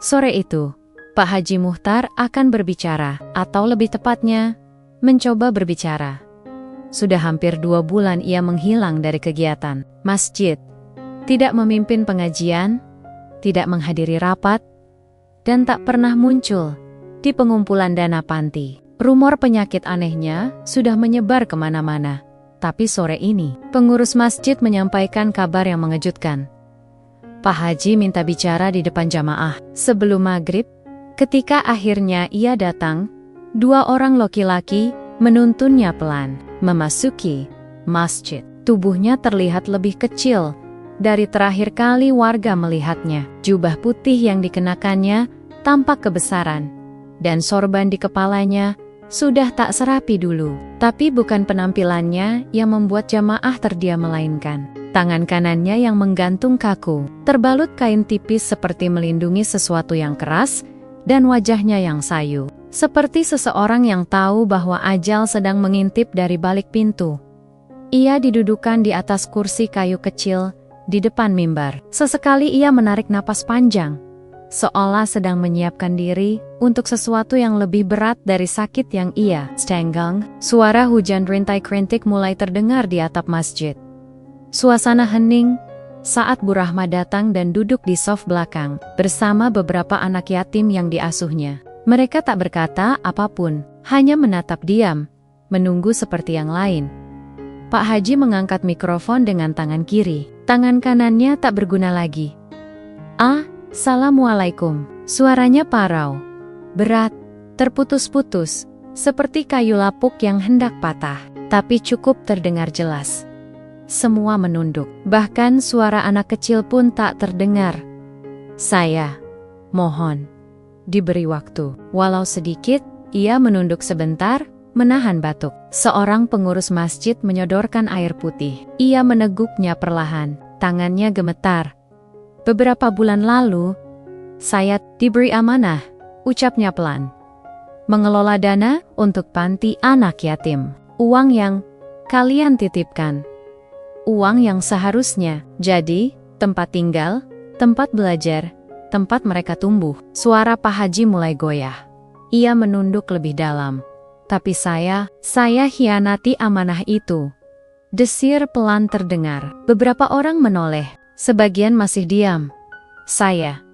Sore itu, Pak Haji Muhtar akan berbicara, atau lebih tepatnya, mencoba berbicara. Sudah hampir 2 bulan ia menghilang dari kegiatan masjid, tidak memimpin pengajian, tidak menghadiri rapat, dan tak pernah muncul di pengumpulan dana panti. Rumor penyakit anehnya sudah menyebar kemana-mana. Tapi sore ini, pengurus masjid menyampaikan kabar yang mengejutkan. Pak Haji minta bicara di depan jamaah. Sebelum maghrib, ketika akhirnya ia datang, 2 orang laki-laki menuntunnya pelan memasuki masjid. Tubuhnya terlihat lebih kecil dari terakhir kali warga melihatnya. Jubah putih yang dikenakannya tampak kebesaran, dan sorban di kepalanya sudah tak serapi dulu. Tapi bukan penampilannya yang membuat jamaah terdiam, melainkan tangan kanannya yang menggantung kaku, terbalut kain tipis seperti melindungi sesuatu yang keras, dan wajahnya yang sayu, seperti seseorang yang tahu bahwa ajal sedang mengintip dari balik pintu. Ia didudukan di atas kursi kayu kecil di depan mimbar. Sesekali ia menarik napas panjang, seolah sedang menyiapkan diri untuk sesuatu yang lebih berat dari sakit yang ia tanggung. Suara hujan rintik-rintik mulai terdengar di atap masjid. Suasana hening saat Bu Rahma datang dan duduk di sof belakang bersama beberapa anak yatim yang diasuhnya. Mereka tak berkata apapun, hanya menatap diam, menunggu seperti yang lain. Pak Haji mengangkat mikrofon dengan tangan kiri, tangan kanannya tak berguna lagi. Assalamualaikum. Suaranya parau, berat, terputus-putus, seperti kayu lapuk yang hendak patah, tapi cukup terdengar jelas. Semua menunduk, bahkan suara anak kecil pun tak terdengar. Saya mohon diberi waktu, walau sedikit, Ia menunduk sebentar, menahan batuk. Seorang pengurus masjid menyodorkan air putih. Ia meneguknya perlahan, tangannya gemetar. Beberapa bulan lalu, saya diberi amanah, ucapnya pelan. Mengelola dana untuk panti anak yatim. Uang yang kalian titipkan. Uang yang seharusnya jadi tempat tinggal, tempat belajar, tempat mereka tumbuh. Suara Pak Haji mulai goyah. Ia menunduk lebih dalam. Tapi saya hianati amanah itu. Desir pelan terdengar. Beberapa orang menoleh. Sebagian masih diam. Saya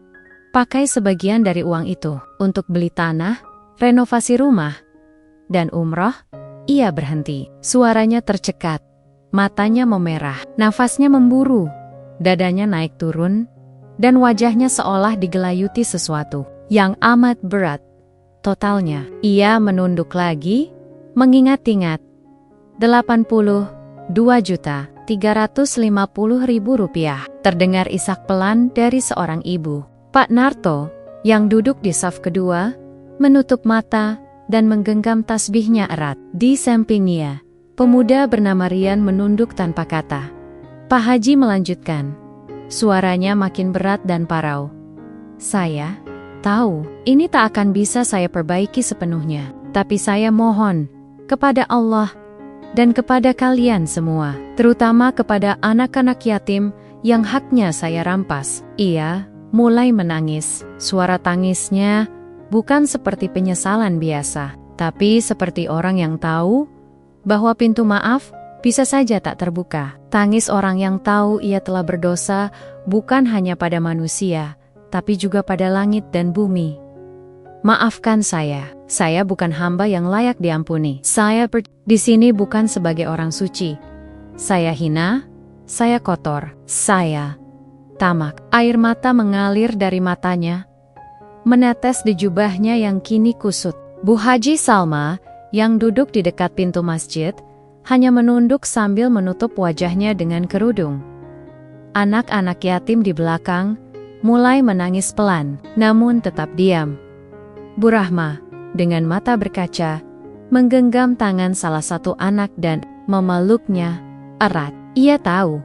pakai sebagian dari uang itu untuk beli tanah, renovasi rumah, dan umroh. Ia berhenti. Suaranya tercekat. Matanya memerah. Nafasnya memburu. Dadanya naik turun. Dan wajahnya seolah digelayuti sesuatu yang amat berat. Totalnya, ia menunduk lagi, mengingat-ingat. 82.350.000 rupiah. Terdengar isak pelan dari seorang ibu. Pak Narto, yang duduk di saf kedua, menutup mata dan menggenggam tasbihnya erat. Di sampingnya, pemuda bernama Rian menunduk tanpa kata. Pak Haji melanjutkan. Suaranya makin berat dan parau. Saya tahu, ini tak akan bisa saya perbaiki sepenuhnya. Tapi saya mohon kepada Allah dan kepada kalian semua, terutama kepada anak-anak yatim yang haknya saya rampas. Ia mulai menangis. Suara tangisnya bukan seperti penyesalan biasa, tapi seperti orang yang tahu bahwa pintu maaf bisa saja tak terbuka. Tangis orang yang tahu ia telah berdosa bukan hanya pada manusia, tapi juga pada langit dan bumi. Maafkan saya bukan hamba yang layak diampuni. Saya di sini bukan sebagai orang suci. Saya hina, saya kotor, saya tamak. Air mata mengalir dari matanya, menetes di jubahnya yang kini kusut. Bu Haji Salma, yang duduk di dekat pintu masjid, hanya menunduk sambil menutup wajahnya dengan kerudung. Anak-anak yatim di belakang mulai menangis pelan, namun tetap diam. Bu Rahma, dengan mata berkaca, menggenggam tangan salah satu anak dan memeluknya erat. Ia tahu,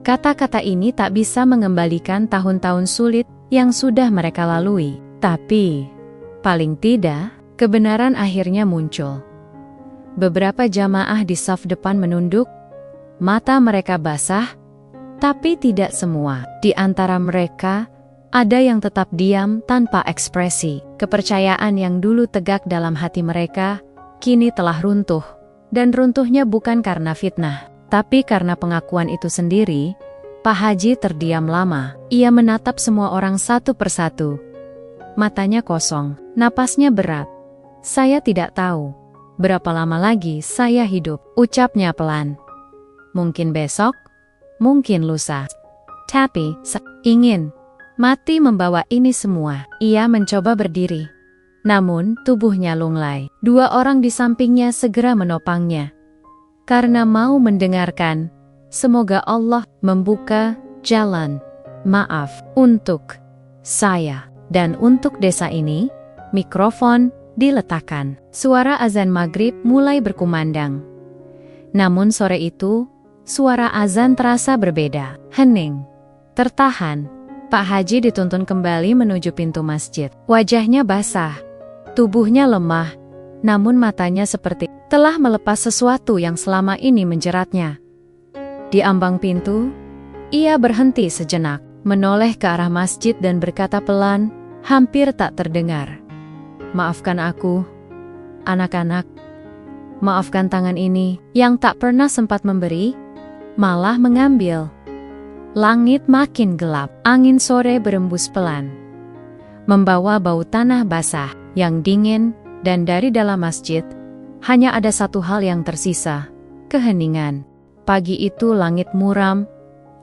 kata-kata ini tak bisa mengembalikan tahun-tahun sulit yang sudah mereka lalui. Tapi, paling tidak, kebenaran akhirnya muncul. Beberapa jamaah di saf depan menunduk, mata mereka basah, tapi tidak semua. Di antara mereka, ada yang tetap diam tanpa ekspresi. Kepercayaan yang dulu tegak dalam hati mereka, kini telah runtuh. Dan runtuhnya bukan karena fitnah, tapi karena pengakuan itu sendiri. Pak Haji terdiam lama. Ia menatap semua orang satu persatu. Matanya kosong, napasnya berat. Saya tidak tahu berapa lama lagi saya hidup, ucapnya pelan. Mungkin besok, mungkin lusa. Tapi, ingin mati membawa ini semua. Ia mencoba berdiri. Namun, tubuhnya lunglai. Dua orang di sampingnya segera menopangnya. Karena mau mendengarkan, semoga Allah membuka jalan maaf untuk saya dan untuk desa ini. Mikrofon diletakkan. Suara azan maghrib mulai berkumandang. Namun sore itu, suara azan terasa berbeda. Hening. Tertahan. Pak Haji dituntun kembali menuju pintu masjid. Wajahnya basah. Tubuhnya lemah. Namun matanya seperti telah melepas sesuatu yang selama ini menjeratnya. Di ambang pintu, ia berhenti sejenak. Menoleh ke arah masjid dan berkata pelan, hampir tak terdengar. Maafkan aku, anak-anak. Maafkan tangan ini yang tak pernah sempat memberi, malah mengambil. Langit makin gelap, angin sore berembus pelan, membawa bau tanah basah yang dingin, dan dari dalam masjid, hanya ada satu hal yang tersisa, keheningan. Pagi itu langit muram,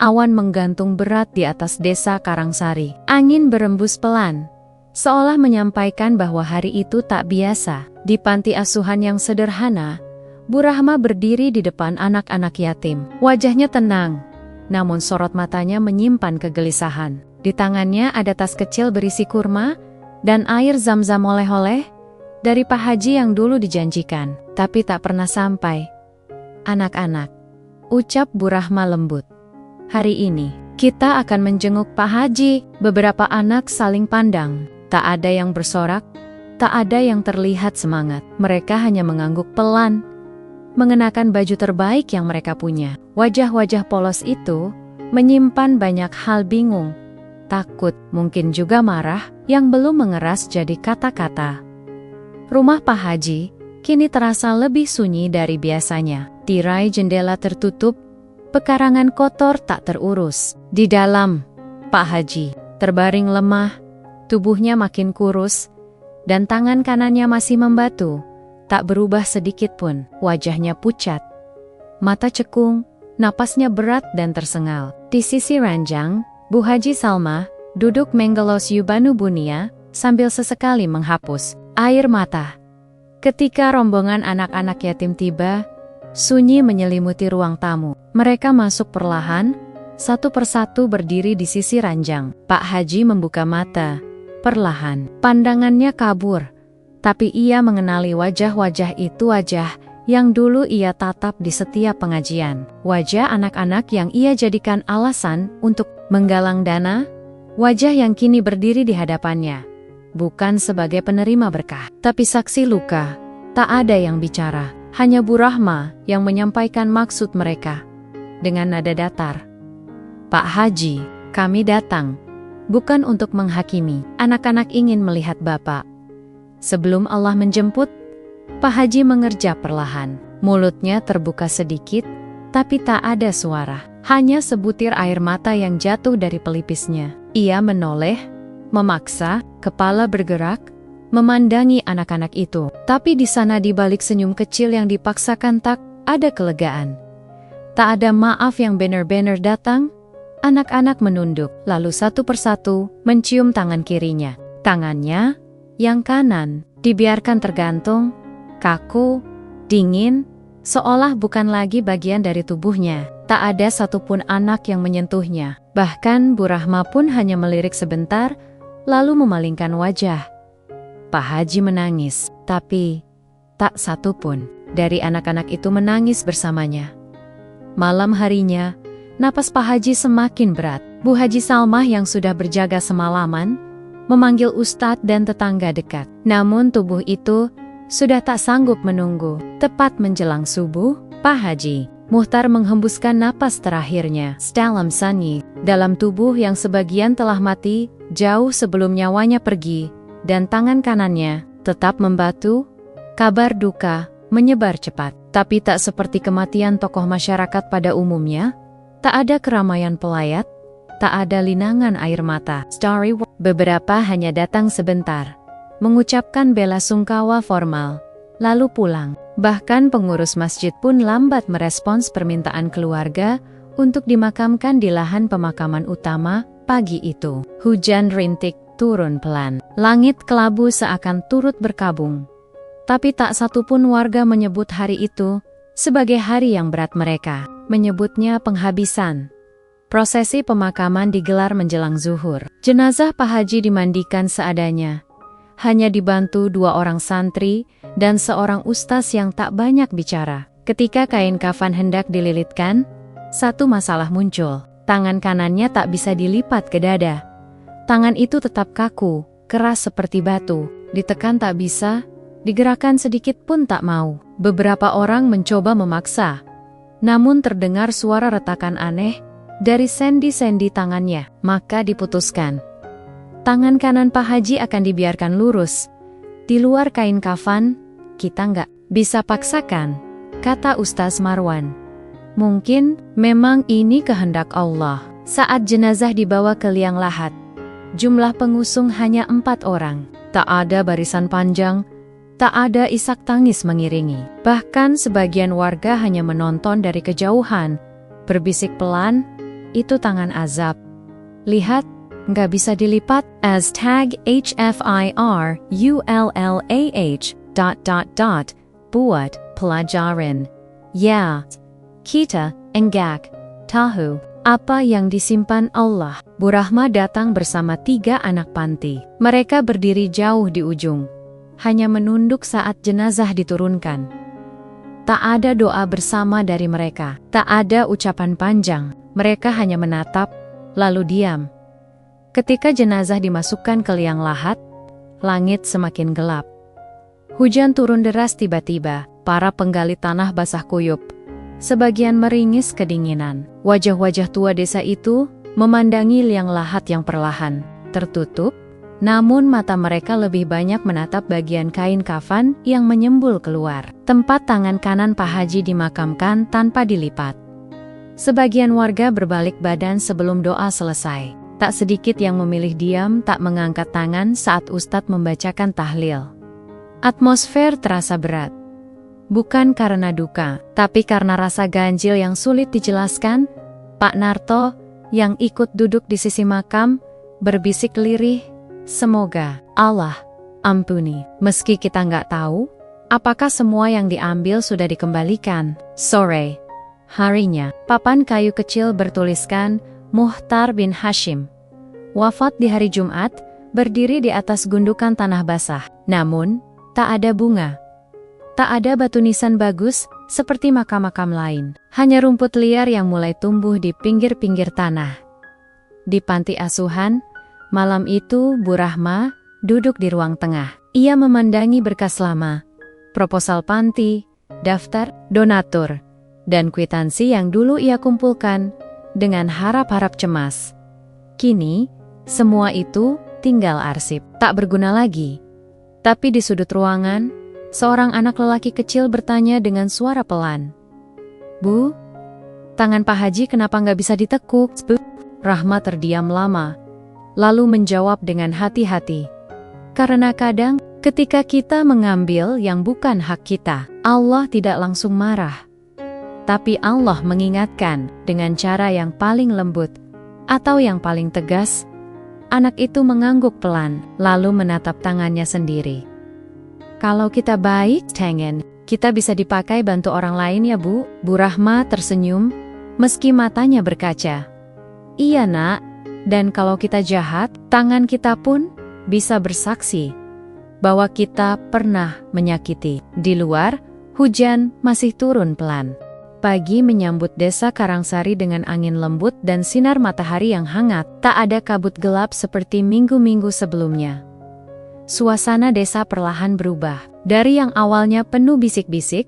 awan menggantung berat di atas desa Karangsari. Angin berembus pelan, seolah menyampaikan bahwa hari itu tak biasa. Di panti asuhan yang sederhana, Bu Rahma berdiri di depan anak-anak yatim. Wajahnya tenang, namun sorot matanya menyimpan kegelisahan. Di tangannya ada tas kecil berisi kurma dan air zam-zam oleh-oleh dari Pak Haji yang dulu dijanjikan, tapi tak pernah sampai. "Anak-anak," ucap Bu Rahma lembut. "Hari ini, kita akan menjenguk Pak Haji." Beberapa anak saling pandang. Tak ada yang bersorak, tak ada yang terlihat semangat. Mereka hanya mengangguk pelan, mengenakan baju terbaik yang mereka punya. Wajah-wajah polos itu menyimpan banyak hal bingung, takut, mungkin juga marah, yang belum mengeras jadi kata-kata. Rumah Pak Haji kini terasa lebih sunyi dari biasanya. Tirai jendela tertutup, pekarangan kotor tak terurus. Di dalam, Pak Haji terbaring lemah, tubuhnya makin kurus, dan tangan kanannya masih membatu, tak berubah sedikit pun. Wajahnya pucat, mata cekung, napasnya berat dan tersengal. Di sisi ranjang, Bu Haji Salma duduk menggelos Yubanu Bunia sambil sesekali menghapus air mata. Ketika rombongan anak-anak yatim tiba, sunyi menyelimuti ruang tamu. Mereka masuk perlahan, satu persatu berdiri di sisi ranjang. Pak Haji membuka mata, perlahan. Pandangannya kabur, tapi ia mengenali wajah-wajah itu, wajah yang dulu ia tatap di setiap pengajian. Wajah anak-anak yang ia jadikan alasan untuk menggalang dana, wajah yang kini berdiri di hadapannya. Bukan sebagai penerima berkah, tapi saksi luka. Tak ada yang bicara, hanya Bu Rahma yang menyampaikan maksud mereka. Dengan nada datar, "Pak Haji, kami datang bukan untuk menghakimi. Anak-anak ingin melihat Bapak." Sebelum Allah menjemput, Pak Haji mengerjap perlahan. Mulutnya terbuka sedikit, tapi tak ada suara. Hanya sebutir air mata yang jatuh dari pelipisnya. Ia menoleh, memaksa kepala bergerak, memandangi anak-anak itu. Tapi di sana, di balik senyum kecil yang dipaksakan, tak ada kelegaan. Tak ada maaf yang benar-benar datang. Anak-anak menunduk, lalu satu persatu mencium tangan kirinya. Tangannya yang kanan dibiarkan tergantung, kaku, dingin, seolah bukan lagi bagian dari tubuhnya. Tak ada satupun anak yang menyentuhnya. Bahkan Bu Rahma pun hanya melirik sebentar, lalu memalingkan wajah. Pak Haji menangis, tapi tak satupun dari anak-anak itu menangis bersamanya. Malam harinya, napas Pak Haji semakin berat. Bu Haji Salmah yang sudah berjaga semalaman memanggil ustadz dan tetangga dekat. Namun tubuh itu sudah tak sanggup menunggu. Tepat menjelang subuh, Pak Haji Muhtar menghembuskan napas terakhirnya. Dalam sunyi, dalam tubuh yang sebagian telah mati jauh sebelum nyawanya pergi, dan tangan kanannya tetap membatu. Kabar duka menyebar cepat, tapi tak seperti kematian tokoh masyarakat pada umumnya. Tak ada keramaian pelayat, tak ada linangan air mata. Beberapa hanya datang sebentar, mengucapkan bela sungkawa formal, lalu pulang. Bahkan pengurus masjid pun lambat merespons permintaan keluarga untuk dimakamkan di lahan pemakaman utama. Pagi itu, hujan rintik turun pelan. Langit kelabu seakan turut berkabung. Tapi tak satupun warga menyebut hari itu sebagai hari yang berat. Mereka menyebutnya penghabisan. Prosesi pemakaman digelar menjelang zuhur. Jenazah Pak Haji dimandikan seadanya. Hanya dibantu 2 orang santri dan seorang ustaz yang tak banyak bicara. Ketika kain kafan hendak dililitkan, satu masalah muncul. Tangan kanannya tak bisa dilipat ke dada. Tangan itu tetap kaku, keras seperti batu. Ditekan tak bisa, digerakkan sedikit pun tak mau. Beberapa orang mencoba memaksa, namun terdengar suara retakan aneh dari sendi-sendi tangannya. Maka diputuskan, tangan kanan Pak Haji akan dibiarkan lurus. Di luar kain kafan, kita nggak bisa paksakan, kata Ustaz Marwan. Mungkin memang ini kehendak Allah. Saat jenazah dibawa ke liang lahat, jumlah pengusung hanya 4 orang. Tak ada barisan panjang, tak ada isak tangis mengiringi. Bahkan sebagian warga hanya menonton dari kejauhan, berbisik pelan, "Itu tangan azab. Lihat, nggak bisa dilipat." As tag HFIR ULLAH ... buat pelajaran. Ya, kita enggak tahu apa yang disimpan Allah. Bu Rahma datang bersama 3 anak panti. Mereka berdiri jauh di ujung. hanya menunduk saat jenazah diturunkan. Tak ada doa bersama dari mereka, tak ada ucapan panjang, mereka hanya menatap, lalu diam. Ketika jenazah dimasukkan ke liang lahat, langit semakin gelap. Hujan turun deras tiba-tiba, para penggali tanah basah kuyup. Sebagian meringis kedinginan. Wajah-wajah tua desa itu memandangi liang lahat yang perlahan tertutup, namun mata mereka lebih banyak menatap bagian kain kafan yang menyembul keluar. Tempat tangan kanan Pak Haji dimakamkan tanpa dilipat. Sebagian warga berbalik badan sebelum doa selesai. Tak sedikit yang memilih diam, tak mengangkat tangan saat Ustadz membacakan tahlil. Atmosfer terasa berat. Bukan karena duka, tapi karena rasa ganjil yang sulit dijelaskan. Pak Narto, yang ikut duduk di sisi makam, berbisik lirih, "Semoga Allah ampuni." Meski kita nggak tahu, apakah semua yang diambil sudah dikembalikan. Sore harinya, papan kayu kecil bertuliskan Muhtar bin Hashim. Wafat di hari Jumat, berdiri di atas gundukan tanah basah. Namun, tak ada bunga. Tak ada batu nisan bagus, seperti makam-makam lain. Hanya rumput liar yang mulai tumbuh di pinggir-pinggir tanah. Di panti asuhan, malam itu Bu Rahma duduk di ruang tengah. Ia memandangi berkas lama, proposal panti, daftar, donatur, dan kwitansi yang dulu ia kumpulkan dengan harap-harap cemas. Kini, semua itu tinggal arsip, tak berguna lagi. Tapi di sudut ruangan, seorang anak lelaki kecil bertanya dengan suara pelan. "Bu, tangan Pak Haji kenapa nggak bisa ditekuk?" Rahma terdiam lama, lalu menjawab dengan hati-hati. "Karena kadang, ketika kita mengambil yang bukan hak kita, Allah tidak langsung marah. Tapi Allah mengingatkan dengan cara yang paling lembut, atau yang paling tegas." Anak itu mengangguk pelan, lalu menatap tangannya sendiri. "Kalau kita baik, tangan, kita bisa dipakai bantu orang lain ya Bu." Bu Rahma tersenyum, meski matanya berkaca. "Iya nak, dan kalau kita jahat, tangan kita pun bisa bersaksi bahwa kita pernah menyakiti." Di luar, hujan masih turun pelan. Pagi menyambut desa Karangsari dengan angin lembut dan sinar matahari yang hangat. Tak ada kabut gelap seperti minggu-minggu sebelumnya. Suasana desa perlahan berubah. Dari yang awalnya penuh bisik-bisik,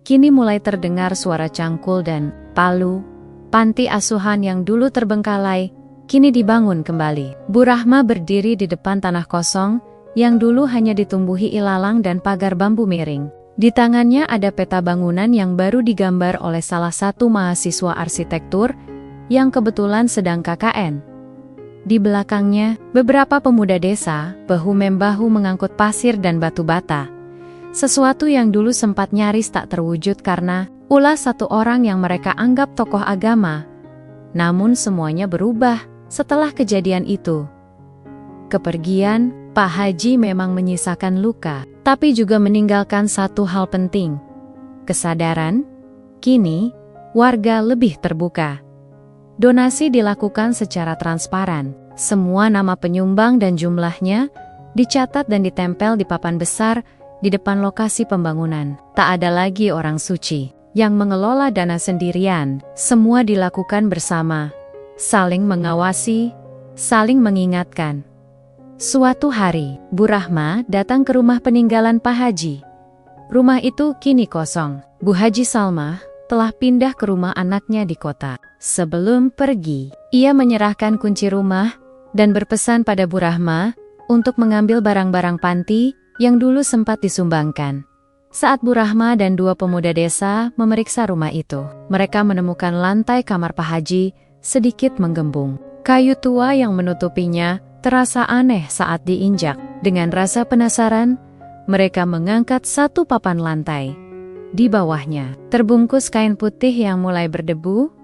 kini mulai terdengar suara cangkul dan palu. Panti asuhan yang dulu terbengkalai, kini dibangun kembali. Bu Rahma berdiri di depan tanah kosong, yang dulu hanya ditumbuhi ilalang dan pagar bambu miring. Di tangannya ada peta bangunan yang baru digambar oleh salah satu mahasiswa arsitektur yang kebetulan sedang KKN. Di belakangnya, beberapa pemuda desa bahu-membahu mengangkut pasir dan batu bata. Sesuatu yang dulu sempat nyaris tak terwujud karena ulah satu orang yang mereka anggap tokoh agama. Namun semuanya berubah setelah kejadian itu. Kepergian Pak Haji memang menyisakan luka, tapi juga meninggalkan satu hal penting. Kesadaran, kini, warga lebih terbuka. Donasi dilakukan secara transparan. Semua nama penyumbang dan jumlahnya dicatat dan ditempel di papan besar di depan lokasi pembangunan. Tak ada lagi orang suci yang mengelola dana sendirian. Semua dilakukan bersama, saling mengawasi, saling mengingatkan. Suatu hari, Bu Rahma datang ke rumah peninggalan Pak Haji. Rumah itu kini kosong. Bu Haji Salmah telah pindah ke rumah anaknya di kota. Sebelum pergi, ia menyerahkan kunci rumah dan berpesan pada Bu Rahma untuk mengambil barang-barang panti yang dulu sempat disumbangkan. Saat Bu Rahma dan dua pemuda desa memeriksa rumah itu, mereka menemukan lantai kamar Pak Haji sedikit menggembung. Kayu tua yang menutupinya terasa aneh saat diinjak. Dengan rasa penasaran, mereka mengangkat satu papan lantai. Di bawahnya, terbungkus kain putih yang mulai berdebu,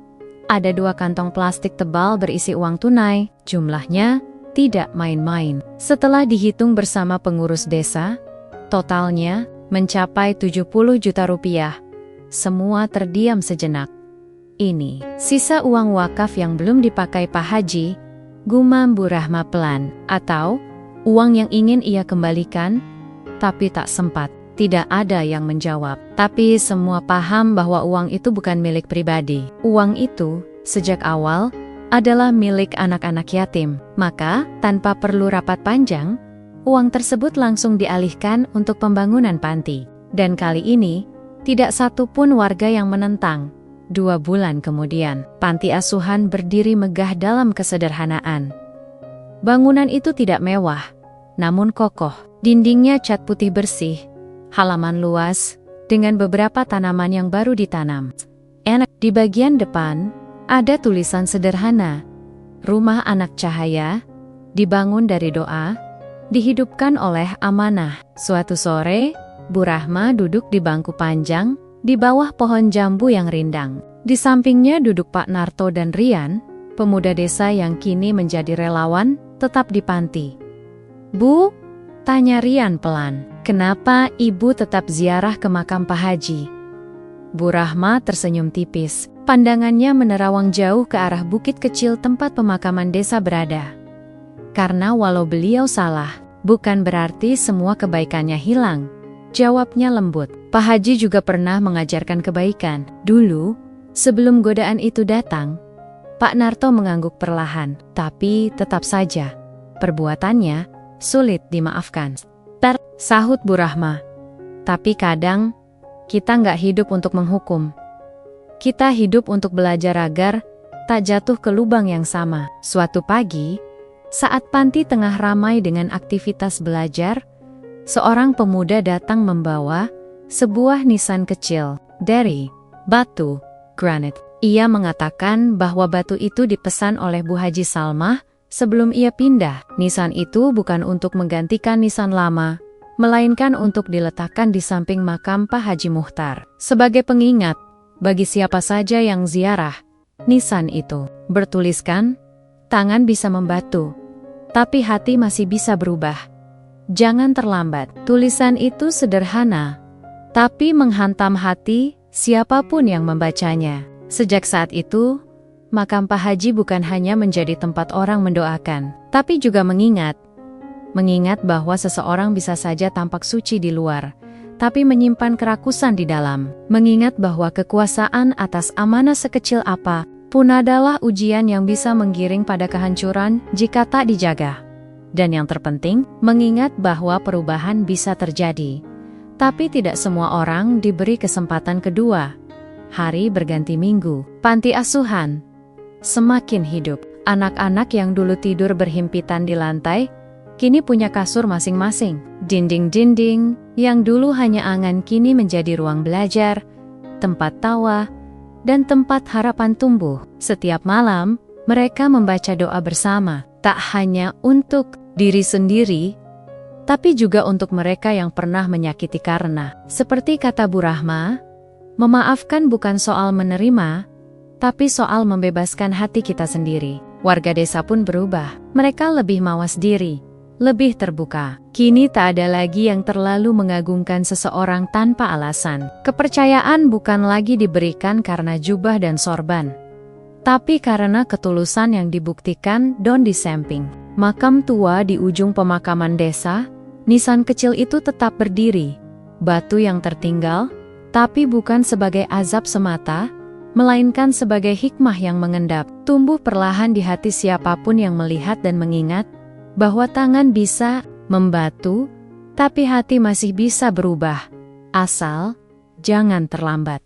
ada dua kantong plastik tebal berisi uang tunai, jumlahnya tidak main-main. Setelah dihitung bersama pengurus desa, totalnya mencapai 70 juta rupiah. Semua terdiam sejenak. Ini sisa uang wakaf yang belum dipakai Pak Haji, gumam Bu Rahma pelan, atau uang yang ingin ia kembalikan tapi tak sempat. Tidak ada yang menjawab. Tapi semua paham bahwa uang itu bukan milik pribadi. Uang itu, sejak awal, adalah milik anak-anak yatim. Maka, tanpa perlu rapat panjang, uang tersebut langsung dialihkan untuk pembangunan panti. Dan kali ini, tidak satu pun warga yang menentang. 2 bulan kemudian, panti asuhan berdiri megah dalam kesederhanaan. Bangunan itu tidak mewah, namun kokoh. Dindingnya cat putih bersih, halaman luas, dengan beberapa tanaman yang baru ditanam. Enak. Di bagian depan, ada tulisan sederhana. Rumah anak cahaya, dibangun dari doa, dihidupkan oleh amanah. Suatu sore, Bu Rahma duduk di bangku panjang, di bawah pohon jambu yang rindang. Di sampingnya duduk Pak Narto dan Rian, pemuda desa yang kini menjadi relawan, tetap di panti. "Bu," tanya Rian pelan, "kenapa ibu tetap ziarah ke makam Pak Haji?" Bu Rahma tersenyum tipis. Pandangannya menerawang jauh ke arah bukit kecil tempat pemakaman desa berada. "Karena walau beliau salah, bukan berarti semua kebaikannya hilang," jawabnya lembut. "Pak Haji juga pernah mengajarkan kebaikan. Dulu, sebelum godaan itu datang," Pak Narto mengangguk perlahan, "tapi tetap saja, perbuatannya sulit dimaafkan." Sahut Bu Rahma. "Tapi kadang, kita nggak hidup untuk menghukum. Kita hidup untuk belajar agar tak jatuh ke lubang yang sama." Suatu pagi, saat panti tengah ramai dengan aktivitas belajar, seorang pemuda datang membawa sebuah nisan kecil dari batu granit. Ia mengatakan bahwa batu itu dipesan oleh Bu Haji Salmah sebelum ia pindah. Nisan itu bukan untuk menggantikan nisan lama, melainkan untuk diletakkan di samping makam Pak Haji Muhtar. Sebagai pengingat, bagi siapa saja yang ziarah, nisan itu bertuliskan, "Tangan bisa membatu, tapi hati masih bisa berubah. Jangan terlambat." Tulisan itu sederhana, tapi menghantam hati siapapun yang membacanya. Sejak saat itu, makam Pak Haji bukan hanya menjadi tempat orang mendoakan, tapi juga mengingat bahwa seseorang bisa saja tampak suci di luar, tapi menyimpan kerakusan di dalam. Mengingat bahwa kekuasaan atas amanah sekecil apa pun adalah ujian yang bisa menggiring pada kehancuran jika tak dijaga. Dan yang terpenting, mengingat bahwa perubahan bisa terjadi, tapi tidak semua orang diberi kesempatan kedua. Hari berganti minggu, panti asuhan semakin hidup. Anak-anak yang dulu tidur berhimpitan di lantai, kini punya kasur masing-masing. Dinding-dinding yang dulu hanya angan kini menjadi ruang belajar, tempat tawa, dan tempat harapan tumbuh. Setiap malam, mereka membaca doa bersama, tak hanya untuk diri sendiri, tapi juga untuk mereka yang pernah menyakiti. Karena, seperti kata Bu Rahma, memaafkan bukan soal menerima, tapi soal membebaskan hati kita sendiri. Warga desa pun berubah. Mereka lebih mawas diri, lebih terbuka. Kini tak ada lagi yang terlalu mengagungkan seseorang tanpa alasan. Kepercayaan bukan lagi diberikan karena jubah dan sorban, tapi karena ketulusan yang dibuktikan don di samping makam tua di ujung pemakaman desa. Nisan kecil itu tetap berdiri, batu yang tertinggal, tapi bukan sebagai azab semata, melainkan sebagai hikmah yang mengendap, tumbuh perlahan di hati siapapun yang melihat dan mengingat bahwa tangan bisa membatu, tapi hati masih bisa berubah, asal jangan terlambat.